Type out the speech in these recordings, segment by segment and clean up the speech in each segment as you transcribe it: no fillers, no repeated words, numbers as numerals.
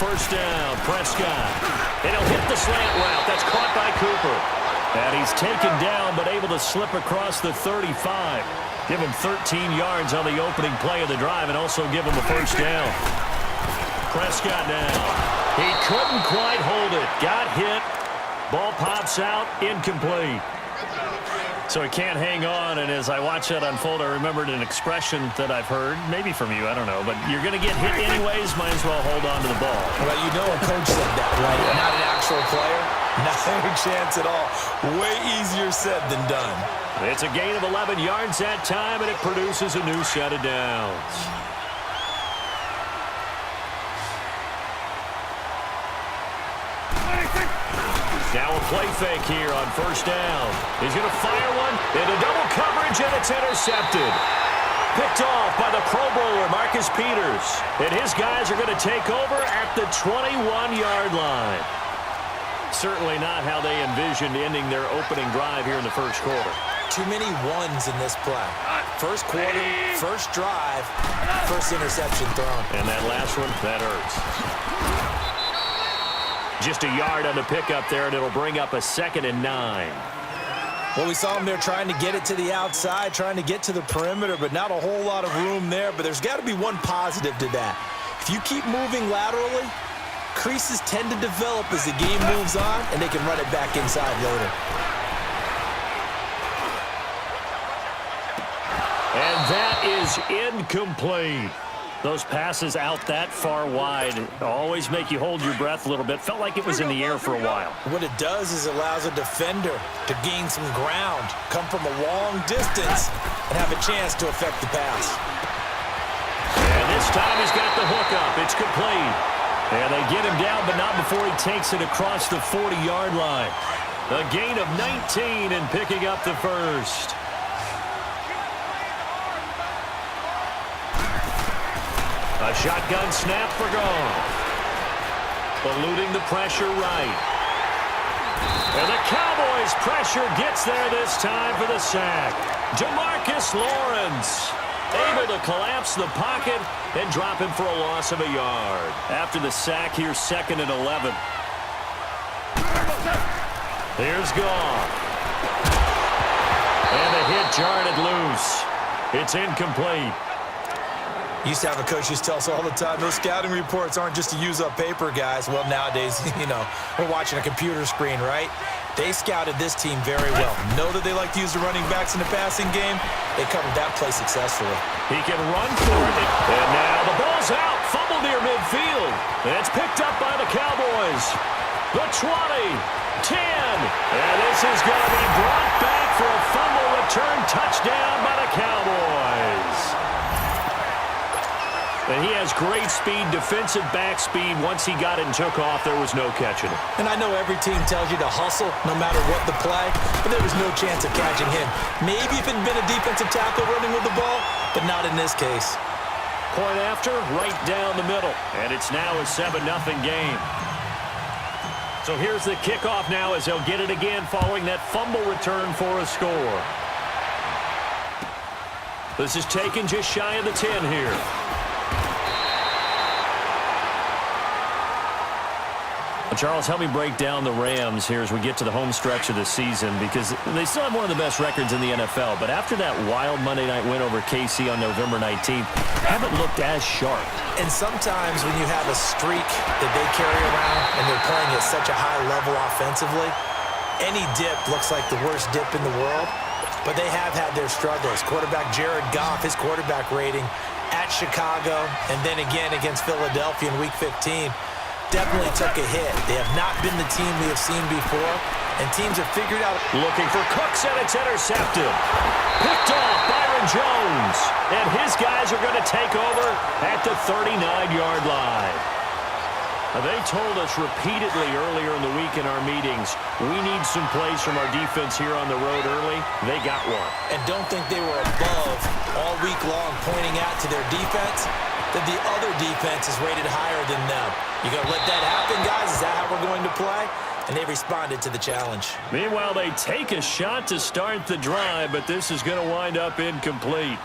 first down. Prescott. And he'll hit the slant route. That's caught by Cooper. And he's taken down but able to slip across the 35. Give him 13 yards on the opening play of the drive and also give him a first down. Prescott now. He couldn't quite hold it. Got hit. Ball pops out. Incomplete. So he can't hang on, and as I watch that unfold, I remembered an expression that I've heard, maybe from you, I don't know, but you're going to get hit anyways, might as well hold on to the ball. Well, you know a coach said that, right? Not an actual player. Not a chance at all. Way easier said than done. It's a gain of 11 yards that time, and it produces a new set of downs. Now a play fake here on first down. He's going to fire one into double coverage, and it's intercepted. Picked off by the Pro Bowler, Marcus Peters. And his guys are going to take over at the 21-yard line. Certainly not how they envisioned ending their opening drive here in the first quarter. Too many ones in this play. First quarter, first drive, first interception thrown. And that last one, that hurts. Just a yard on the pickup there, and it'll bring up a 2nd and 9. Well, we saw him there trying to get it to the outside, trying to get to the perimeter, but not a whole lot of room there. But there's got to be one positive to that. If you keep moving laterally, creases tend to develop as the game moves on, and they can run it back inside later. And that is incomplete. Those passes out that far wide always make you hold your breath a little bit. Felt like it was in the air for a while. What it does is it allows a defender to gain some ground, come from a long distance, and have a chance to affect the pass. And this time he's got the hook up. It's complete. And they get him down, but not before he takes it across the 40-yard line. A gain of 19 and picking up the first. A shotgun snap for Goff. Eluding the pressure right. And the Cowboys' pressure gets there this time for the sack. Demarcus Lawrence able to collapse the pocket and drop him for a loss of a yard. After the sack, here's 2nd and 11. Here's Goff. And the hit jarred it loose. It's incomplete. Used to have a coach used to tell us all the time, those scouting reports aren't just to use up paper, guys. Well, nowadays, you know, we're watching a computer screen, right? They scouted this team very well. Know that they like to use the running backs in the passing game. They covered that play successfully. He can run for it. And now the ball's out. Fumble near midfield. And it's picked up by the Cowboys. The 20, 10. And this is going to be brought back for a fumble return touchdown by the Cowboys. And he has great speed, defensive back speed. Once he got it and took off, there was no catching it. And I know every team tells you to hustle no matter what the play, but there was no chance of catching him. Maybe if it had been a defensive tackle running with the ball, but not in this case. Point after, right down the middle. And it's now a 7-0 game. So here's the kickoff now as they'll get it again following that fumble return for a score. This is taken just shy of the 10 here. Charles, help me break down the Rams here as we get to the home stretch of the season, because they still have one of the best records in the NFL. But after that wild Monday night win over KC on November 19th, haven't looked as sharp. And sometimes when you have a streak that they carry around and they're playing at such a high level offensively, any dip looks like the worst dip in the world. But they have had their struggles. Quarterback Jared Goff, his quarterback rating at Chicago, and then again against Philadelphia in Week 15, definitely took a hit. They have not been the team we have seen before, and teams have figured out. Looking for Cooks, and it's intercepted. Picked off Byron Jones, and his guys are going to take over at the 39-yard line. They told us repeatedly earlier in the week in our meetings, we need some plays from our defense here on the road early. They got one. And don't think they were above all week long pointing out to their defense that the other defense is rated higher than them. You going to let that happen, guys? Is that how we're going to play? And they responded to the challenge. Meanwhile, they take a shot to start the drive, but this is going to wind up incomplete.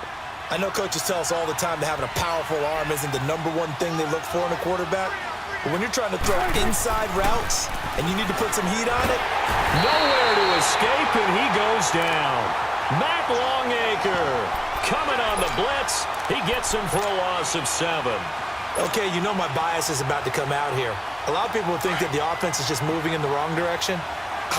I know coaches tell us all the time that having a powerful arm isn't the #1 thing they look for in a quarterback, But when you're trying to throw inside routes and you need to put some heat on it. Nowhere to escape, and he goes down. Matt Longacre coming on the blitz. He gets him for a loss of 7. Okay, you know my bias is about to come out here. A lot of people think that the offense is just moving in the wrong direction.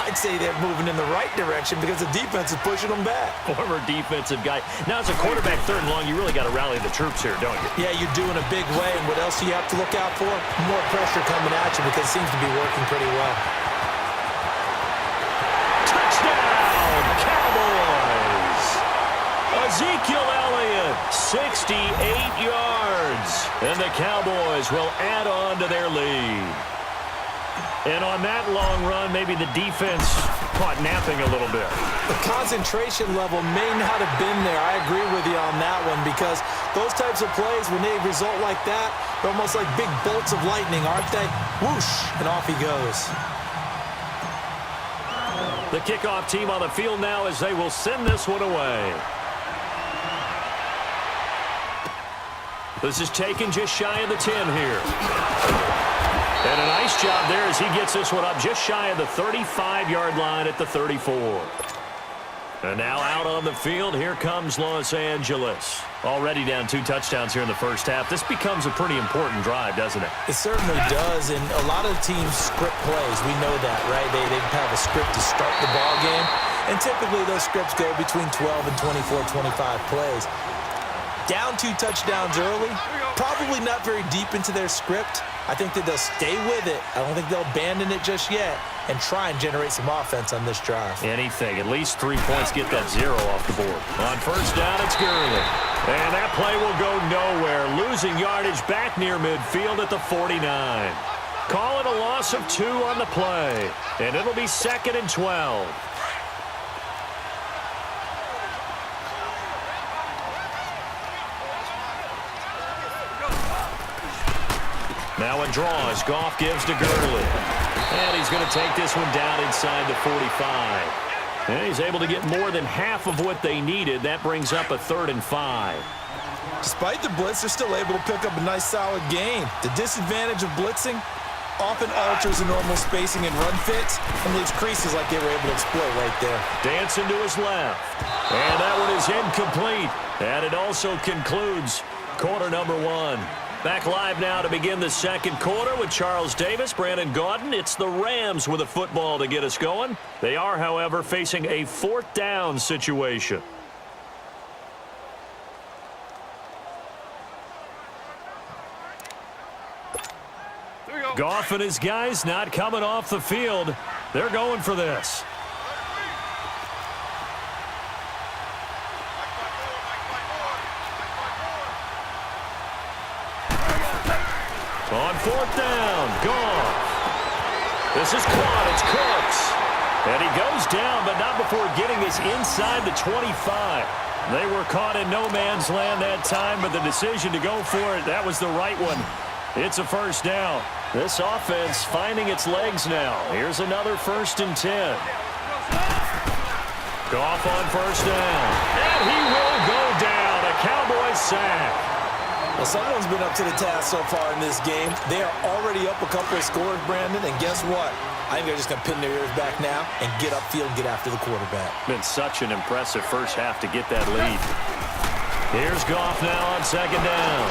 I'd say they're moving in the right direction because the defense is pushing them back. Former defensive guy. Now, as a quarterback, 3rd and long, you really got to rally the troops here, don't you? Yeah, you do in a big way. And what else do you have to look out for? More pressure coming at you because it seems to be working pretty well. Touchdown, Cowboys! Ezekiel Elliott, 68 yards. And the Cowboys will add on to their lead. And on that long run, maybe the defense caught napping a little bit. The concentration level may not have been there. I agree with you on that one because those types of plays, when they result like that, they're almost like big bolts of lightning, aren't they? Whoosh, and off he goes. The kickoff team on the field now as they will send this one away. This is taken just shy of the 10 here. And a nice job there as he gets this one up just shy of the 35-yard line at the 34. And now out on the field, here comes Los Angeles. Already down 2 touchdowns here in the first half. This becomes a pretty important drive, doesn't it? It certainly does, and a lot of teams script plays. We know that, right? They have a script to start the ball game, and typically those scripts go between 12 and 24, 25 plays. Down 2 touchdowns early, probably not very deep into their script. I think that they'll stay with it. I don't think they'll abandon it just yet and try and generate some offense on this drive. Anything. At least 3 points, get that 0 off the board. On first down, it's Gurley. And that play will go nowhere. Losing yardage back near midfield at the 49. Call it a loss of 2 on the play. And it'll be 2nd and 12. Now in draws, Goff gives to Gurley. And he's going to take this one down inside the 45. And he's able to get more than half of what they needed. That brings up a 3rd and 5. Despite the blitz, they're still able to pick up a nice, solid gain. The disadvantage of blitzing often alters the normal spacing and run fits and leaves creases like they were able to exploit right there. Dancing to his left. And that one is incomplete. And it also concludes quarter number 1. Back live now to begin the second quarter with Charles Davis, Brandon Gaudin. It's the Rams with a football to get us going. They are, however, facing a 4th down situation. Goff and his guys not coming off the field. They're going for this. On 4th down, Goff. This is caught. It's Cooks. And he goes down, but not before getting this inside the 25. They were caught in no man's land that time, but the decision to go for it, that was the right one. It's a 1st down. This offense finding its legs now. Here's another 1st and 10. Goff on 1st down. And he will go down. A Cowboys sack. Well, someone's been up to the task so far in this game. They are already up a couple of scores, Brandon, and guess what? I think they're just going to pin their ears back now and get upfield and get after the quarterback. Been such an impressive first half to get that lead. Here's Goff now on 2nd down.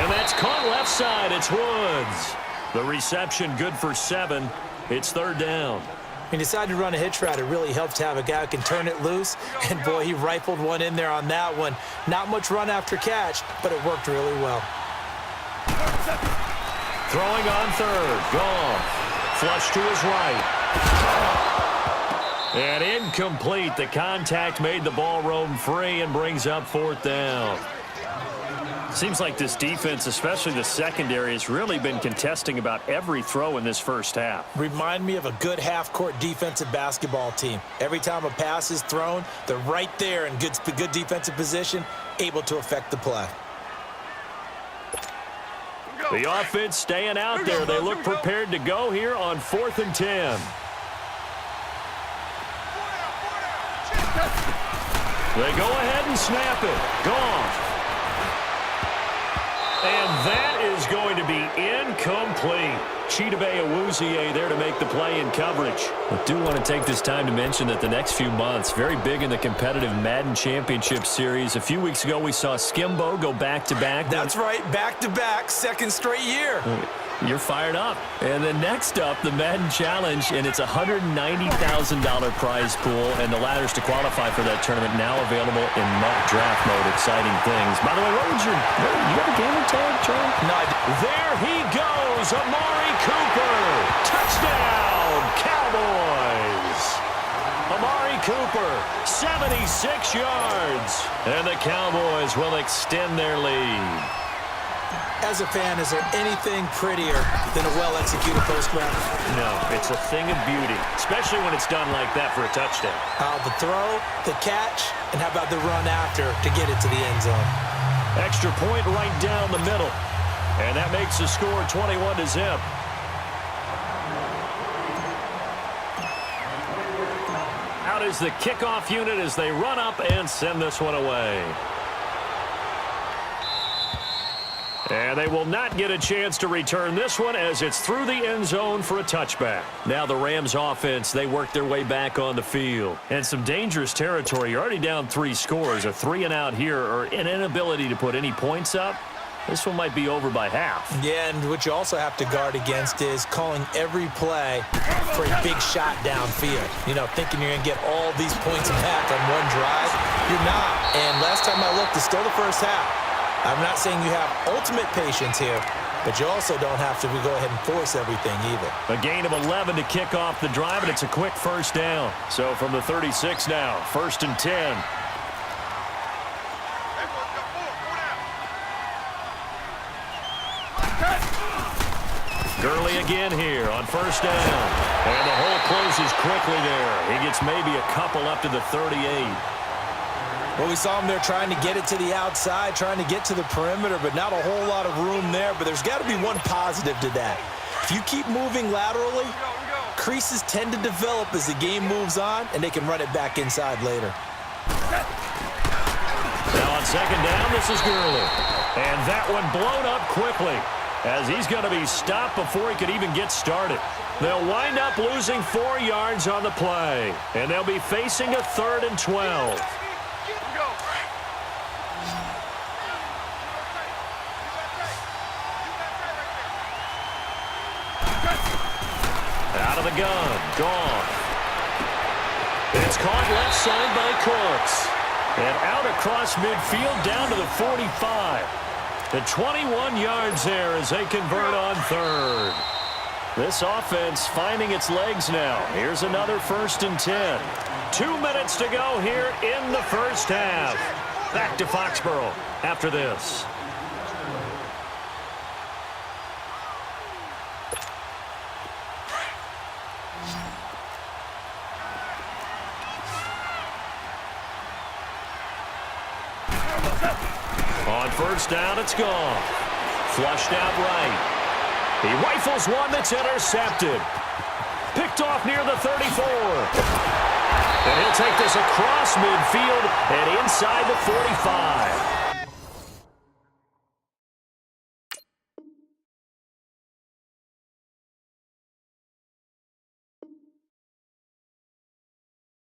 And that's caught left side. It's Woods. The reception good for 7. It's 3rd down. He decided to run a hitch route. It really helps to have a guy who can turn it loose. And, boy, he rifled one in there on that one. Not much run after catch, but it worked really well. Throwing on 3rd. Goff. Flush to his right. And incomplete. The contact made the ball roam free and brings up 4th down. Seems like this defense, especially the secondary, has really been contesting about every throw in this first half. Remind me of a good half-court defensive basketball team. Every time a pass is thrown, they're right there in good defensive position, able to affect the play. The offense staying out there. They look prepared to go here on 4th and 10. They go ahead and snap it. Goff. And that is going to be incomplete. Chidobe Awuzie there to make the play in coverage. I do want to take this time to mention that the next few months, very big in the competitive Madden Championship Series. A few weeks ago, we saw Skimbo go back-to-back. That's right, back-to-back, second straight year. You're fired up. And then next up, the Madden Challenge, and it's a $190,000 prize pool, and the ladders to qualify for that tournament now available in mock draft mode. Exciting things. By the way, you have a gamer tag, Charlie? No, There he goes, Amari Cooper. Touchdown, Cowboys. Amari Cooper, 76 yards. And the Cowboys will extend their lead. As a fan, is there anything prettier than a well-executed post route? No, it's a thing of beauty, especially when it's done like that for a touchdown. The throw, the catch, and how about the run after to get it to the end zone? Extra point right down the middle. And that makes the score 21-0. Out is the kickoff unit as they run up and send this one away. And they will not get a chance to return this one as it's through the end zone for a touchback. Now the Rams offense, they work their way back on the field. And some dangerous territory. You're already down 3 scores. A 3-and-out here or an inability to put any points up. This one might be over by half. Yeah, and what you also have to guard against is calling every play for a big shot downfield. You know, thinking you're going to get all these points back on one drive. You're not. And last time I looked, it's still the first half. I'm not saying you have ultimate patience here, but you also don't have to go ahead and force everything either. A gain of 11 to kick off the drive, and it's a quick first down. So from the 36 now, 1st and 10. Gurley again here on 1st down. And the hole closes quickly there. He gets maybe a couple up to the 38. Well, we saw him there trying to get it to the outside, trying to get to the perimeter, but not a whole lot of room there. But there's got to be one positive to that. If you keep moving laterally, creases tend to develop as the game moves on, and they can run it back inside later. Now on 2nd down, this is Gurley. And that one blown up quickly as he's going to be stopped before he could even get started. They'll wind up losing 4 yards on the play, and they'll be facing a 3rd and 12. Out of the gun, gone. It's caught left side by Cooks. And out across midfield down to the 45. The 21 yards there as they convert on 3rd. This offense finding its legs now. Here's another 1st and 10. 2 minutes to go here in the first half. Back to Foxborough after this. On 1st down, it's gone. Flushed out right. He rifles one that's intercepted. Picked off near the 34. And he'll take this across midfield and inside the 45.